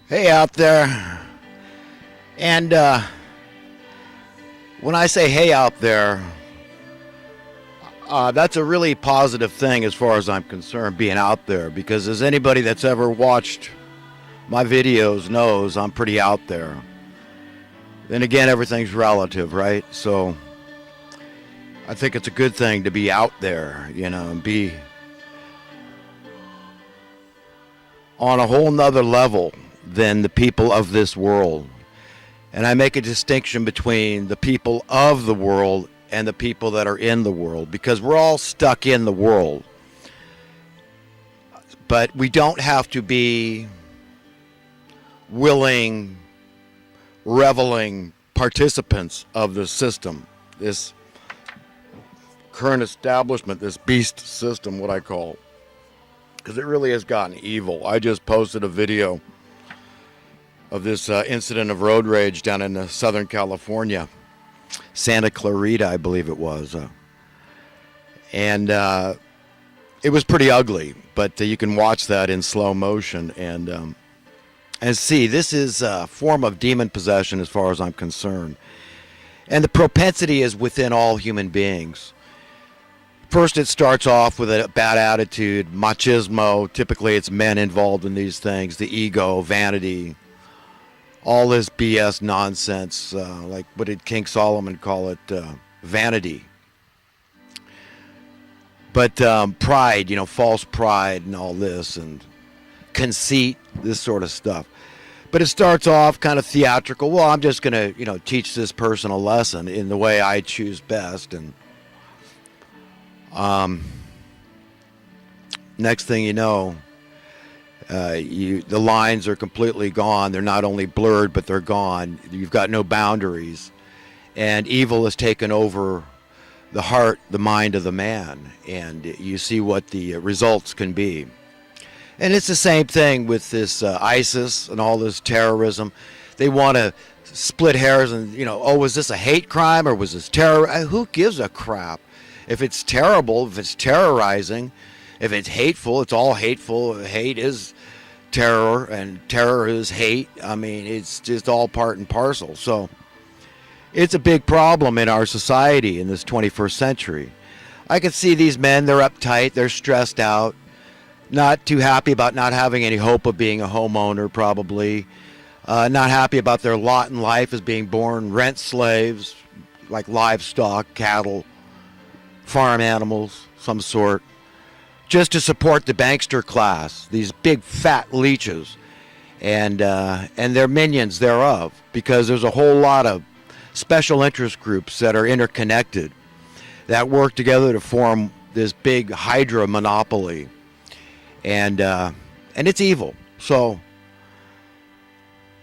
Hey out there. And when I say hey out there, that's a really positive thing as far as I'm concerned, being out there, because as anybody that's ever watched my videos knows, I'm pretty out there. Then again, everything's relative, right? So I think it's a good thing to be out there, and be on a whole nother level than the people of this world. And I make a distinction between the people of the world and the people that are in the world, because we're all stuck in the world. But we don't have to be willing, reveling participants of the system, this current establishment, this beast system, what I call, because it really has gotten evil. I just posted a video of this incident of road rage down in Southern California, Santa Clarita, I believe it was, and it was pretty ugly. But you can watch that in slow motion and see this is a form of demon possession, as far as I'm concerned, and the propensity is within all human beings. First, it starts off with a bad attitude, machismo. Typically, it's men involved in these things, the ego, vanity, all this BS nonsense, like what did King Solomon call it? Vanity. But pride, false pride and all this, and conceit, this sort of stuff. But it starts off kind of theatrical. Well, I'm just going to, teach this person a lesson in the way I choose best. And next thing you know, the lines are completely gone. They're not only blurred, but they're gone. You've got no boundaries. And evil has taken over the heart, the mind of the man. And you see what the results can be. And it's the same thing with this ISIS and all this terrorism. They want to split hairs and, was this a hate crime or was this terror? Who gives a crap? If it's terrible, if it's terrorizing, if it's hateful, it's all hateful. Hate is terror, and terror is hate. I mean, it's just all part and parcel. So it's a big problem in our society in this 21st century. I can see these men, they're uptight, they're stressed out, not too happy about not having any hope of being a homeowner, probably. Not happy about their lot in life as being born rent slaves, like livestock, cattle, farm animals, some sort, just to support the bankster class, these big fat leeches, and their minions thereof, because there's a whole lot of special interest groups that are interconnected that work together to form this big hydra monopoly, and it's evil. So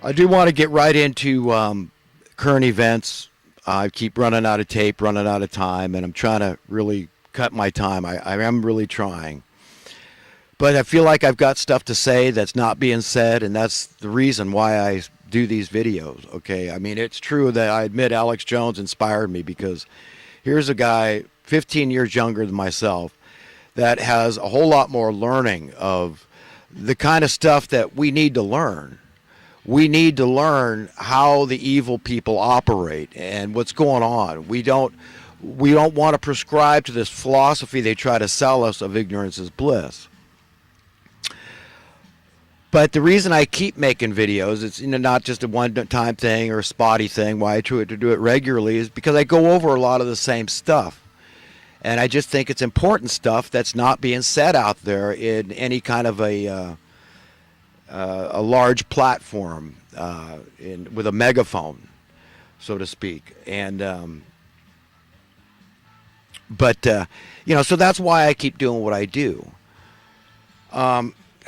I do want to get right into current events. I keep running out of tape, running out of time, and I'm trying to really cut my time. I am really trying. But I feel like I've got stuff to say that's not being said, and that's the reason why I do these videos, okay? I mean, it's true that I admit Alex Jones inspired me, because here's a guy 15 years younger than myself that has a whole lot more learning of the kind of stuff that we need to learn. We need to learn how the evil people operate and what's going on. We don't want to prescribe to this philosophy they try to sell us of ignorance is bliss. But the reason I keep making videos, it's not just a one-time thing or a spotty thing, why I try to do it regularly, is because I go over a lot of the same stuff. And I just think it's important stuff that's not being said out there in any kind of a large platform, with a megaphone, so to speak. And so that's why I keep doing what I do.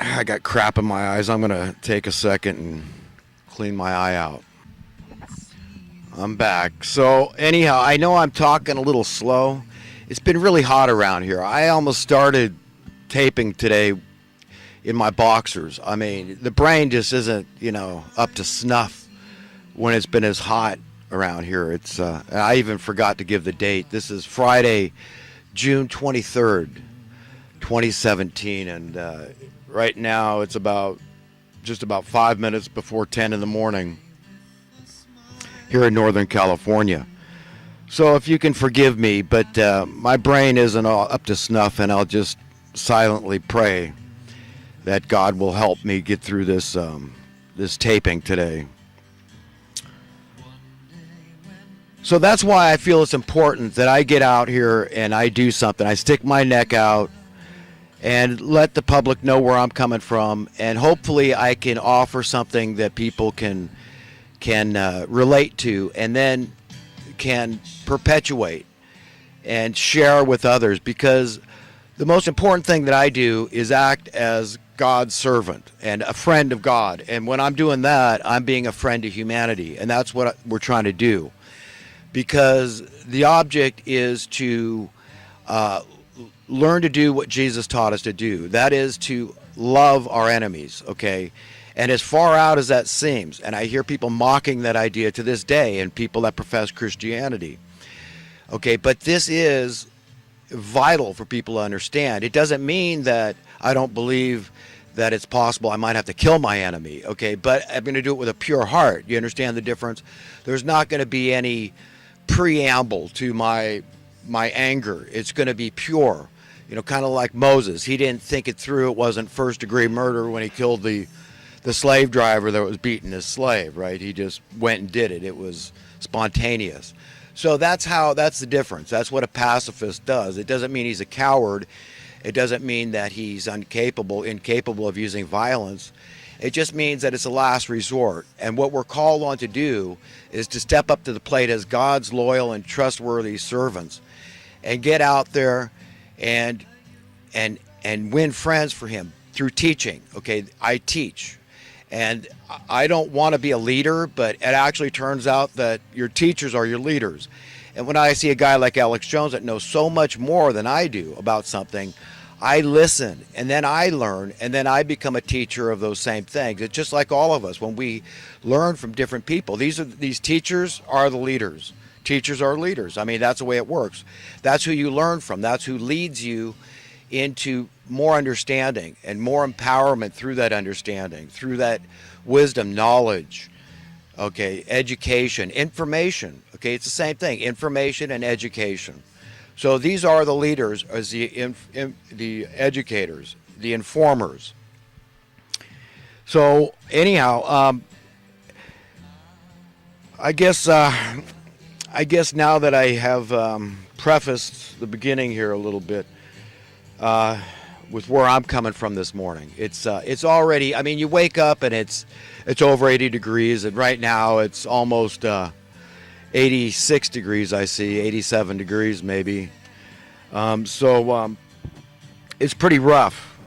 I got crap in my eyes. I'm going to take a second and clean my eye out. I'm back. So anyhow, I know I'm talking a little slow. It's been really hot around here. I almost started taping today in my boxers. I mean, the brain just isn't, up to snuff when it's been as hot around here. It's I even forgot to give the date. This is Friday, June 23rd, 2017, and right now it's about just about 5 minutes before 10 in the morning here in Northern California. So if you can forgive me, but my brain isn't all up to snuff, and I'll just silently pray that God will help me get through this this taping today. So that's why I feel it's important that I get out here and I do something. I stick my neck out and let the public know where I'm coming from, and hopefully I can offer something that people can relate to, and then can perpetuate and share with others, because the most important thing that I do is act as God's servant and a friend of God. And when I'm doing that, I'm being a friend to humanity, and that's what we're trying to do, because the object is to learn to do what Jesus taught us to do. That is to love our enemies, okay? And as far out as that seems, and I hear people mocking that idea to this day, and people that profess Christianity, okay, but this is vital for people to understand. It doesn't mean that I don't believe that it's possible I might have to kill my enemy, okay, but I'm going to do it with a pure heart. You understand the difference? There's not going to be any preamble to my anger. It's going to be pure. You know, kind of like Moses. He didn't think it through. It wasn't first-degree murder when he killed the slave driver that was beating his slave, right? He just went and did it. It was spontaneous. So that's the difference. That's what a pacifist does. It doesn't mean he's a coward. It doesn't mean that he's incapable of using violence. It just means that it's a last resort. And what we're called on to do is to step up to the plate as God's loyal and trustworthy servants and get out there and win friends for him through teaching. Okay, I teach. And I don't want to be a leader, but it actually turns out that your teachers are your leaders. And when I see a guy like Alex Jones that knows so much more than I do about something, I listen, and then I learn, and then I become a teacher of those same things. It's just like all of us when we learn from different people. These teachers are the leaders. Teachers are leaders. I mean, that's the way it works. That's who you learn from. That's who leads you into more understanding and more empowerment through that understanding, through that wisdom, knowledge, okay, education, information. Okay, it's the same thing, information and education. So these are the leaders, as the educators, the informers. So anyhow, I guess now that I have prefaced the beginning here a little bit with where I'm coming from this morning, it's already. I mean, you wake up and it's over 80 degrees, and right now it's almost 86 degrees. I see 87 degrees maybe. So it's pretty rough,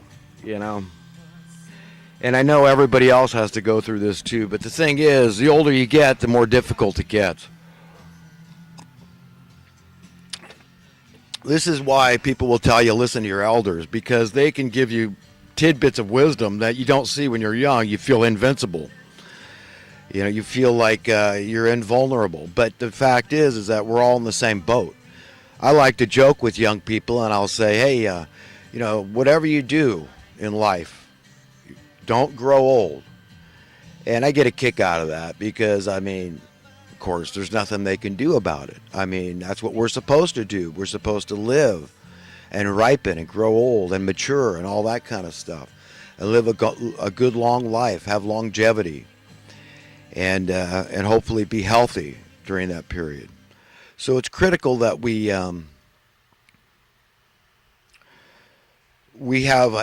you know. And I know everybody else has to go through this too. But the thing is, the older you get, the more difficult it gets. This is why people will tell you, listen to your elders, because they can give you tidbits of wisdom that you don't see when you're young. You feel invincible. You know, you feel like you're invulnerable. But the fact is that we're all in the same boat. I like to joke with young people, and I'll say, hey, you know, whatever you do in life, don't grow old. And I get a kick out of that because, I mean, of course, there's nothing they can do about it. I mean, that's what we're supposed to do. We're supposed to live and ripen and grow old and mature and all that kind of stuff, and live a good long life, have longevity, and hopefully be healthy during that period. So it's critical that we have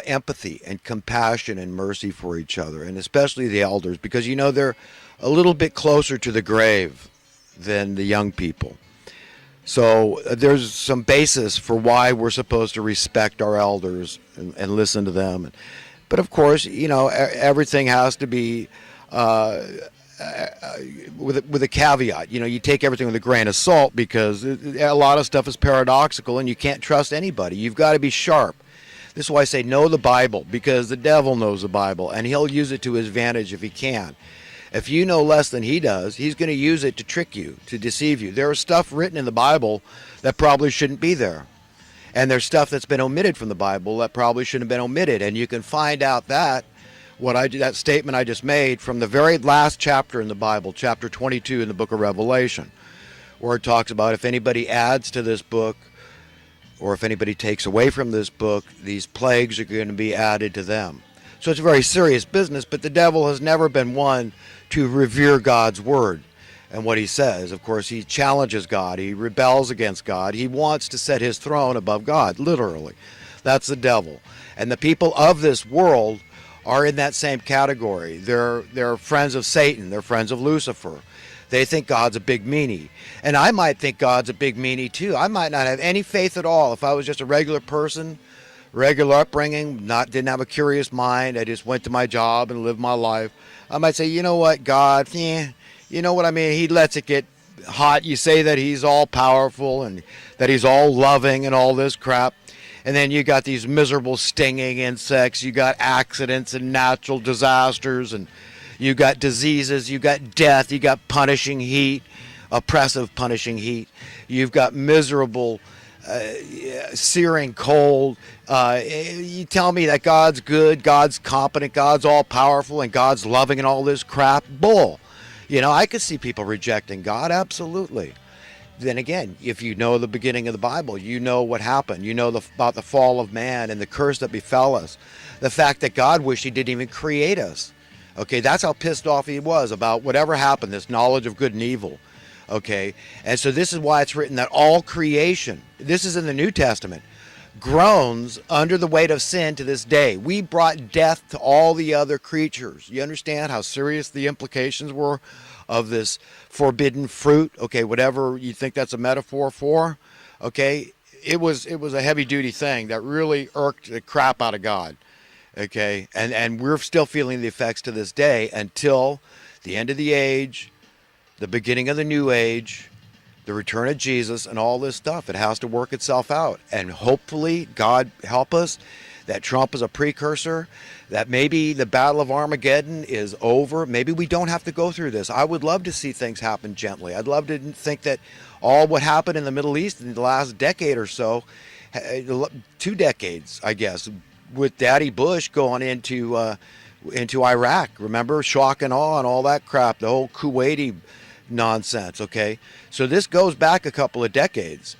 empathy and compassion and mercy for each other, and especially the elders, because, you know, they're a little bit closer to the grave than the young people. So there's some basis for why we're supposed to respect our elders and listen to them. But of course, you know, everything has to be with a caveat. You know, you take everything with a grain of salt, because a lot of stuff is paradoxical and you can't trust anybody. You've got to be sharp. This is why I say know the Bible, because the devil knows the Bible and he'll use it to his advantage if he can. If you know less than he does, he's going to use it to trick you, to deceive you. There is stuff written in the Bible that probably shouldn't be there. And there's stuff that's been omitted from the Bible that probably shouldn't have been omitted. And you can find out that that statement I just made from the very last chapter in the Bible, chapter 22 in the book of Revelation, where it talks about if anybody adds to this book or if anybody takes away from this book, these plagues are going to be added to them. So it's a very serious business, but the devil has never been one to revere God's word and what he says. Of course, he challenges God. He rebels against God. He wants to set his throne above God, literally. That's the devil. And the people of this world are in that same category. They're friends of Satan. They're friends of Lucifer. They think God's a big meanie. And I might think God's a big meanie too. I might not have any faith at all if I was just a regular person, regular upbringing, didn't have a curious mind. I just went to my job and lived my life. I might say, you know what, God, you know what I mean? He lets it get hot. You say that he's all powerful and that he's all loving and all this crap. And then you got these miserable stinging insects. You got accidents and natural disasters, and you got diseases. You got death. You got punishing heat, oppressive punishing heat. You've got miserable, searing cold. You tell me that God's good, God's competent, God's all powerful, and God's loving and all this crap? Bull. You know, I could see people rejecting God, absolutely. Then again, if you know the beginning of the Bible, you know what happened. You know about the fall of man and the curse that befell us. The fact that God wished he didn't even create us. Okay, that's how pissed off he was about whatever happened, this knowledge of good and evil. Okay, and so this is why it's written that all creation, this is in the New Testament, groans under the weight of sin to this day. We brought death to all the other creatures. You understand how serious the implications were of this forbidden fruit? Okay, whatever you think that's a metaphor for. Okay, it was a heavy duty thing that really irked the crap out of God. Okay, and we're still feeling the effects to this day until the end of the age, the beginning of the new age, the return of Jesus, and all this stuff. It has to work itself out. And hopefully, God help us, that Trump is a precursor, that maybe the Battle of Armageddon is over. Maybe we don't have to go through this. I would love to see things happen gently. I'd love to think that all what happened in the Middle East in the last decade or so, 2 decades, I guess, with Daddy Bush going into Iraq. Remember, shock and awe and all that crap, the whole Kuwaiti nonsense. Okay, so this goes back a couple of decades.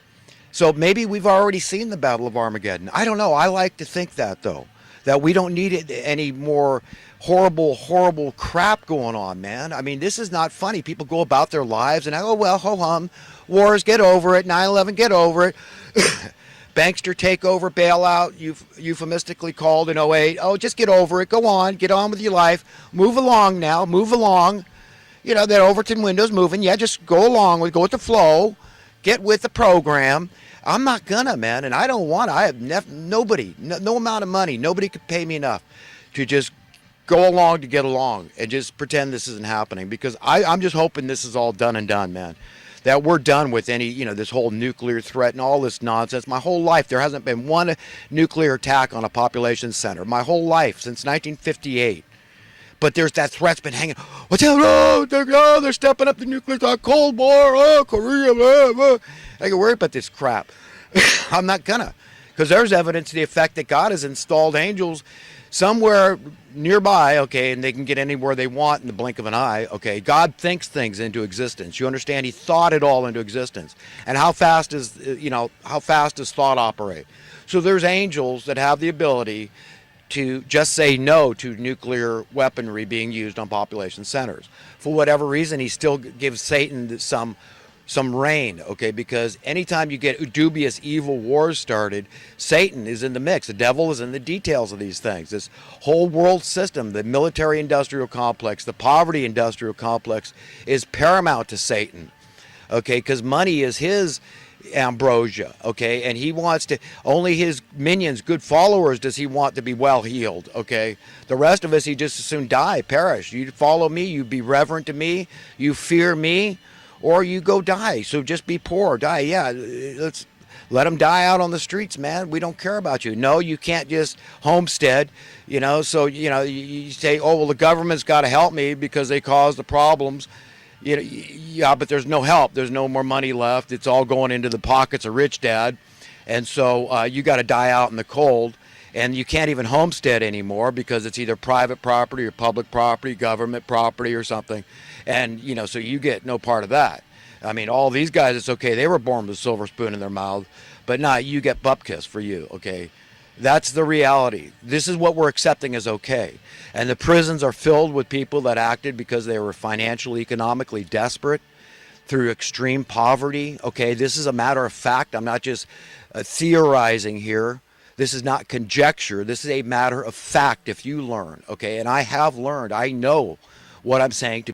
So maybe we've already seen the Battle of Armageddon. I don't know. I like to think that, though, that we don't need any more horrible crap going on, man. I mean, this is not funny. People go about their lives and, oh, well, ho-hum, wars, get over it, 9/11, get over it. Bankster takeover, bailout, euphemistically called in '08. Oh, just get over it. Go on. Get on with your life. Move along now. Move along. You know, that Overton window's moving. Yeah, just go along. Go with the flow. Get with the program. I'm not gonna, man, and I don't want to. I have nobody, no amount of money. Nobody could pay me enough to just go along to get along and just pretend this isn't happening, because I'm just hoping this is all done and done, man. That we're done with any, this whole nuclear threat and all this nonsense. My whole life, there hasn't been one nuclear attack on a population center. My whole life, since 1958. But there's that threat's been hanging. What's that? Oh, they're stepping up the nuclear talk, Cold War, Korea, blah, blah. I get worried about this crap. I'm not gonna. Because there's evidence to the effect that God has installed angels somewhere nearby, okay, and they can get anywhere they want in the blink of an eye, okay. God thinks things into existence. You understand? He thought it all into existence. And how fast does thought operate? So there's angels that have the ability to just say no to nuclear weaponry being used on population centers. For whatever reason, he still gives Satan some reign, okay? Because anytime you get dubious evil wars started, Satan is in the mix. The devil is in the details of these things. This whole world system, the military-industrial complex, the poverty-industrial complex is paramount to Satan, okay? Because money is his ambrosia, okay, and he wants to, only his minions, good followers, does he want to be well healed, okay? The rest of us, he just as soon die, perish. You follow me, you be reverent to me, you fear me, or you go die. So just be poor, die. Yeah, let's let them die out on the streets, man. We don't care about you. No, you can't just homestead, so you say, oh, well, the government's got to help me because they caused the problems. Yeah, but there's no help. There's no more money left. It's all going into the pockets of rich dad. And so you got to die out in the cold. And you can't even homestead anymore because it's either private property or public property, government property or something. And, you know, so you get no part of that. I mean, all these guys, it's okay. They were born with a silver spoon in their mouth, but not you get bupkis for you, okay? That's the reality. This is what we're accepting as okay. And the prisons are filled with people that acted because they were financially, economically desperate through extreme poverty. Okay, this is a matter of fact. I'm not just theorizing here. This is not conjecture. This is a matter of fact if you learn. Okay, and I have learned. I know what I'm saying to